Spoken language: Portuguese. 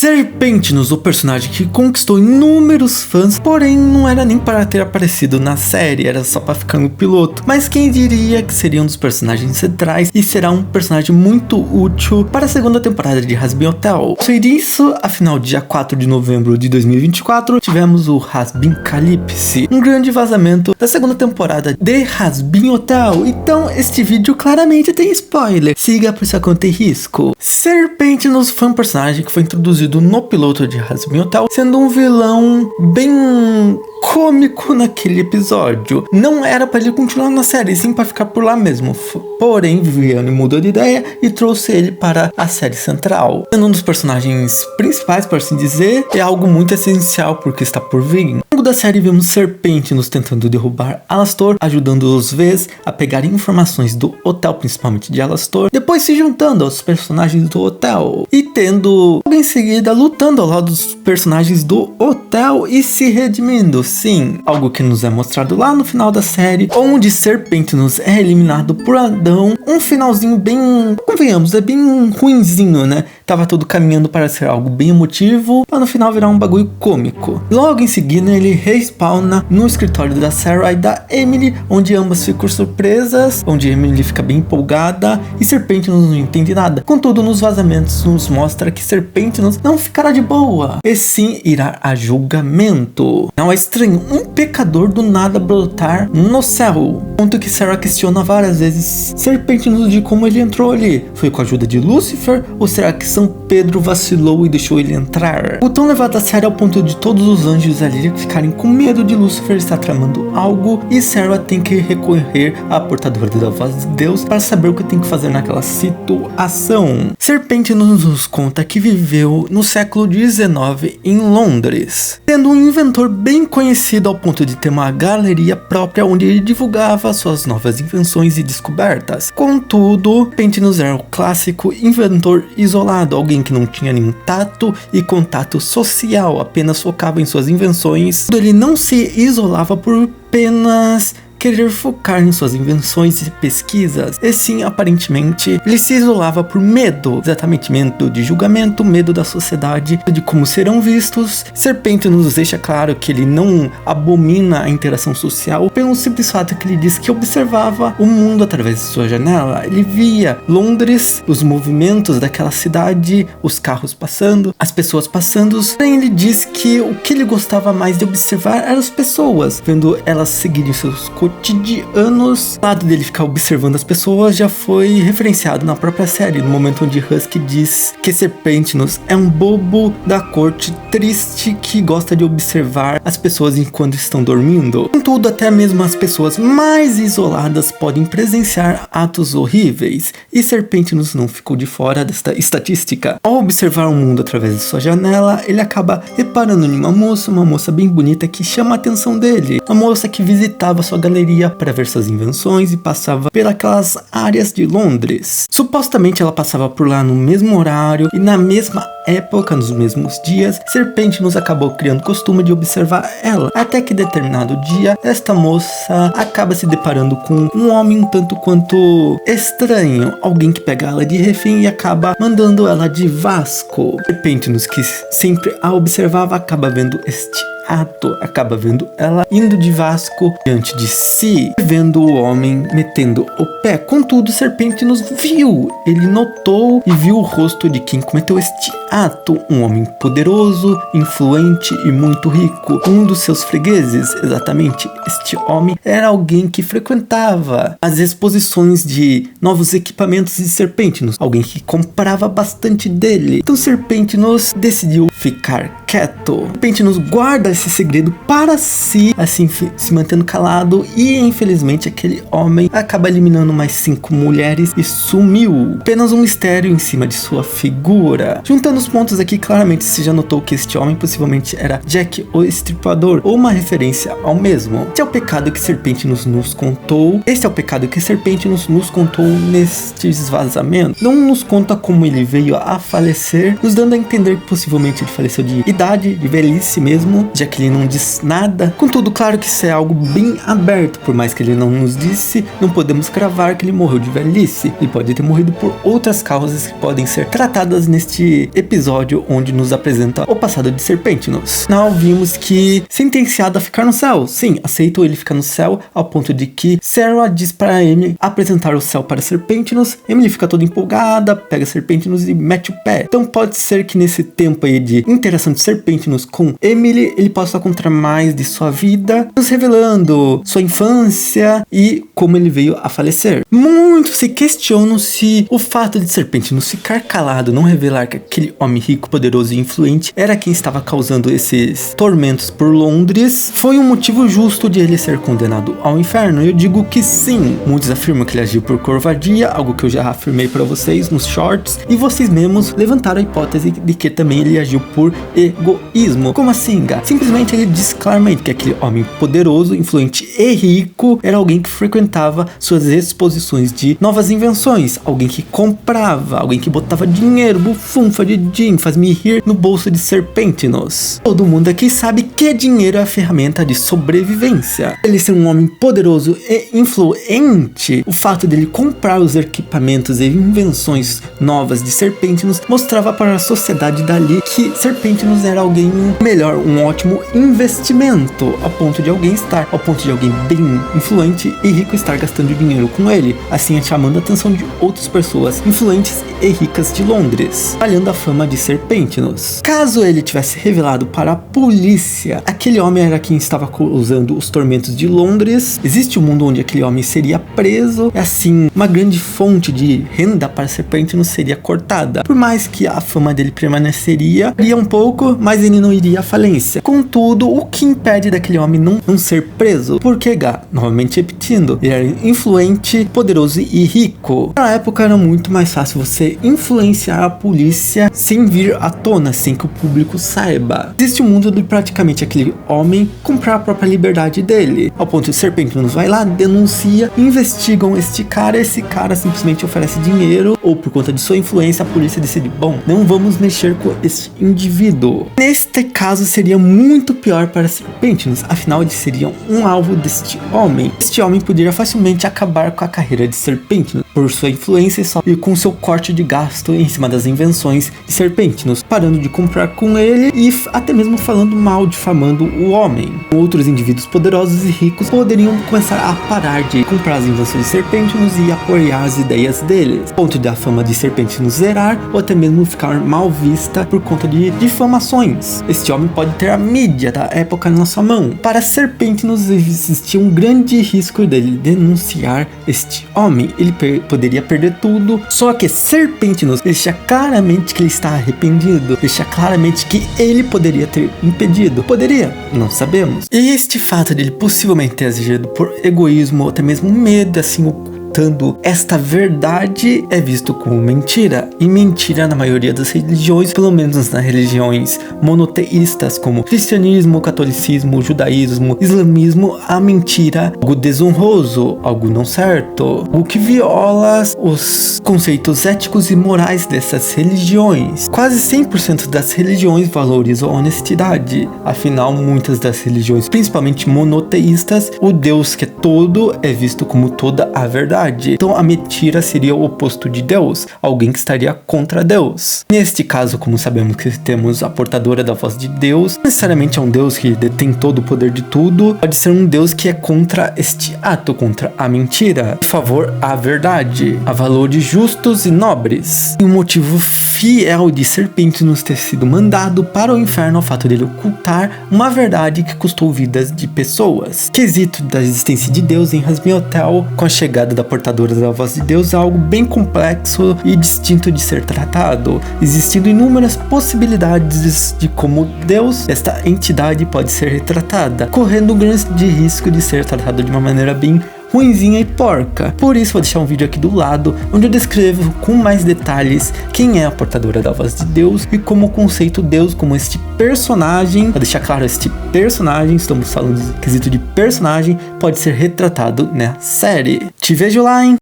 Serpentinus, o personagem que conquistou inúmeros fãs, porém não era nem para ter aparecido na série, era só para ficar no piloto. Mas quem diria que seria um dos personagens centrais e será um personagem muito útil para a segunda temporada de Hazbin Hotel. Foi disso, afinal, dia 4 de novembro de 2024, tivemos o Hazbin Calypse, um grande vazamento da segunda temporada de Hazbin Hotel. Então este vídeo claramente tem spoiler, siga por sua conta e risco. Serpentinus foi um personagem que foi introduzido no piloto de Hazbin Hotel, sendo um vilão bem cômico naquele episódio. Não era para ele continuar na série, sim para ficar por lá mesmo. Porém, Viviane mudou de ideia e trouxe ele para a série central. Sendo um dos personagens principais, por assim dizer, é algo muito essencial porque está por vir. Ao longo da série vemos Serpentinus tentando derrubar Alastor, ajudando os Vs a pegar informações do hotel, principalmente de Alastor, depois se juntando aos personagens do hotel e tendo logo em seguida lutando ao lado dos personagens do hotel e se redimindo. Sim, algo que nos é mostrado lá no final da série, onde Serpentinus é eliminado por Adão. Um finalzinho bem, convenhamos, é bem ruinzinho, né? Tava tudo caminhando para ser algo bem emotivo, para no final virar um bagulho cômico. Logo em seguida ele respawna no escritório da Sarah e da Emily, onde ambas ficam surpresas, onde Emily fica bem empolgada e Serpentinus não entende nada. Contudo, nos vazamentos nos mostra que Serpentinus não ficará de boa, e sim irá a julgamento. Não é estranho um pecador do nada brotar no céu. Ponto que Sarah questiona várias vezes Serpentinus de como ele entrou ali. Foi com a ajuda de Lúcifer ou será que São Pedro vacilou e deixou ele entrar? O tão levado a sério ao ponto de todos os anjos ali ficarem com medo de Lúcifer estar tramando algo e Sarah tem que recorrer à portadora da voz de Deus para saber o que tem que fazer naquela situação. Serpentinus nos conta que viveu no século XIX em Londres, sendo um inventor bem conhecido ao ponto de ter uma galeria própria onde ele divulgava suas novas invenções e descobertas. Contudo, Serpentinus era o clássico inventor isolado, alguém que não tinha nenhum tato e contato social, apenas focava em suas invenções. Ele não se isolava por apenas querer focar em suas invenções e pesquisas, e sim, aparentemente, ele se isolava por medo, exatamente medo de julgamento, medo da sociedade, de como serão vistos. Serpentinus nos deixa claro que ele não abomina a interação social, pelo simples fato que ele diz que observava o mundo através de sua janela. Ele via Londres, os movimentos daquela cidade, os carros passando, as pessoas passando, porém ele diz que o que ele gostava mais de observar eram as pessoas, vendo elas seguirem seus cotidianos. O lado dele ficar observando as pessoas já foi referenciado na própria série, no momento onde Husky diz que Serpentinus é um bobo da corte triste que gosta de observar as pessoas enquanto estão dormindo. Contudo, até mesmo as pessoas mais isoladas podem presenciar atos horríveis, e Serpentinus não ficou de fora desta estatística. Ao observar o mundo através de sua janela, ele acaba reparando em uma moça bem bonita que chama a atenção dele, uma moça que visitava sua galeria para ver suas invenções e passava pelas áreas de Londres. Supostamente ela passava por lá no mesmo horário e na mesma época, nos mesmos dias. Serpentinus acabou criando o costume de observar ela, até que determinado dia esta moça acaba se deparando com um homem um tanto quanto estranho, alguém que pega ela de refém e acaba mandando ela de Vasco. Serpentinus, que sempre a observava, acaba vendo este ato, acaba vendo ela indo de Vasco diante de si, vendo o homem metendo o pé. Contudo, Serpentinus viu, ele notou e viu o rosto de quem cometeu este ato, um homem poderoso, influente e muito rico, um dos seus fregueses. Exatamente, este homem era alguém que frequentava as exposições de novos equipamentos de Serpentinus, alguém que comprava bastante dele. Então Serpentinus decidiu ficar quieto. Serpentinus guarda esse segredo para si, assim se mantendo calado, e infelizmente aquele homem acaba eliminando mais 5 mulheres e sumiu. Apenas um mistério em cima de sua figura. Juntando os pontos aqui, claramente você já notou que este homem possivelmente era Jack o Estripador, ou uma referência ao mesmo. Este é o pecado que Serpentinus nos contou. Este é o pecado que Serpentinus nos contou nestes vazamentos. Não nos conta como ele veio a falecer, nos dando a entender que possivelmente ele faleceu de idade, de velhice mesmo, já que ele não diz nada. Contudo, claro que isso é algo bem aberto, por mais que ele não nos disse, não podemos cravar que ele morreu de velhice. Ele pode ter morrido por outras causas que podem ser tratadas neste episódio, onde nos apresenta o passado de Serpentinos. Nós vimos que sentenciado a ficar no céu. Sim, aceitou ele ficar no céu, ao ponto de que Sarah diz para Emily apresentar o céu para Serpentinos. Emily fica toda empolgada, pega Serpentinos e mete o pé. Então pode ser que nesse tempo aí de interação de Serpentinos com Emily, ele possa contar mais de sua vida, nos revelando sua infância e como ele veio a falecer. Muitos se questionam se o fato de Serpentinos ficar calado, não revelar que aquele homem rico, poderoso e influente era quem estava causando esses tormentos por Londres, foi um motivo justo de ele ser condenado ao inferno. Eu digo que sim. Muitos afirmam que ele agiu por covardia, algo que eu já afirmei para vocês nos shorts, e vocês mesmos levantaram a hipótese de que também ele agiu por egoísmo. Como assim, Gá? Simplesmente ele diz claramente que aquele homem poderoso, influente e rico era alguém que frequentava suas exposições de novas invenções, alguém que comprava, alguém que botava dinheiro, bufunfa de gin, faz-me rir no bolso de Serpentinos. Todo mundo aqui sabe que dinheiro é a ferramenta de sobrevivência. Ele ser um homem poderoso e influente, o fato dele comprar os equipamentos e invenções novas de Serpentinos mostrava para a sociedade dali que Serpentinos era alguém melhor, um ótimo investimento, ao ponto de alguém bem influente e rico estar gastando dinheiro com ele, assim chamando a atenção de outras pessoas influentes e ricas de Londres, espalhando a fama de Serpentinos. Caso ele tivesse revelado para a polícia aquele homem era quem estava causando os tormentos de Londres, existe um mundo onde aquele homem seria preso, e assim uma grande fonte de renda para Serpentinos seria cortada. Por mais que a fama dele permaneceria um pouco, mas ele não iria à falência. Contudo, o que impede daquele homem não ser preso? Porque, Gá, novamente repetindo, ele era influente, poderoso e rico. Na época era muito mais fácil você influenciar a polícia sem vir à tona, sem que o público saiba. Existe um mundo de praticamente aquele homem comprar a própria liberdade dele, ao ponto de Serpentinos vai lá, denuncia, investigam esse cara simplesmente oferece dinheiro, ou por conta de sua influência a polícia decide, bom, não vamos mexer com esse indivíduo. Neste caso seria muito pior para Serpentinos, afinal eles seriam um alvo deste homem. Este homem poderia facilmente acabar com a carreira de Serpentinos por sua influência e com seu corte de gasto em cima das invenções de Serpentinos, parando de comprar com ele e até mesmo falando mal, difamando o homem. Outros indivíduos poderosos e ricos poderiam começar a parar de comprar as invenções de Serpentinos e apoiar as ideias deles, ponto da fama de Serpentinos zerar ou até mesmo ficar mal vista por conta de difamações. Este homem pode ter a mídia da época na sua mão. Para Serpentinos existia um grande risco dele denunciar este homem. Ele poderia perder tudo, só que Serpentinos deixa claramente que ele está arrependido, deixa claramente que ele poderia ter impedido. Poderia? Não sabemos. E este fato de ele possivelmente ter agido por egoísmo ou até mesmo medo, assim, ocultando esta verdade, é visto como mentira. E mentira na maioria das religiões, pelo menos nas religiões monoteístas como cristianismo, catolicismo, judaísmo, islamismo, a mentira é algo desonroso, algo não certo, algo que viola os conceitos éticos e morais dessas religiões. Quase 100% das religiões valorizam a honestidade. Afinal, muitas das religiões, principalmente monoteístas, o Deus que é todo é visto como toda a verdade. Então a mentira seria o oposto de Deus, alguém que estaria contra Deus. Neste caso, como sabemos que temos a portadora da voz de Deus, não necessariamente é um Deus que detém todo o poder de tudo, pode ser um Deus que é contra este ato, contra a mentira, a favor à verdade, a valores justos e nobres. E um motivo fiel de Serpentinos ter sido mandado para o inferno ao fato dele ocultar uma verdade que custou vidas de pessoas. Quesito da existência de Deus em Hazbin-Hotel, com a chegada da portadora da voz de Deus, é algo bem complexo e distinto de ser tratado, existindo inúmeras possibilidades de como Deus, esta entidade, pode ser retratada, correndo um grande risco de ser tratado de uma maneira bem ruinzinha e porca. Por isso vou deixar um vídeo aqui do lado, onde eu descrevo com mais detalhes quem é a portadora da voz de Deus e como o conceito Deus, como este personagem, para deixar claro, este personagem, estamos falando do quesito de personagem, pode ser retratado na série. Te vejo lá, hein?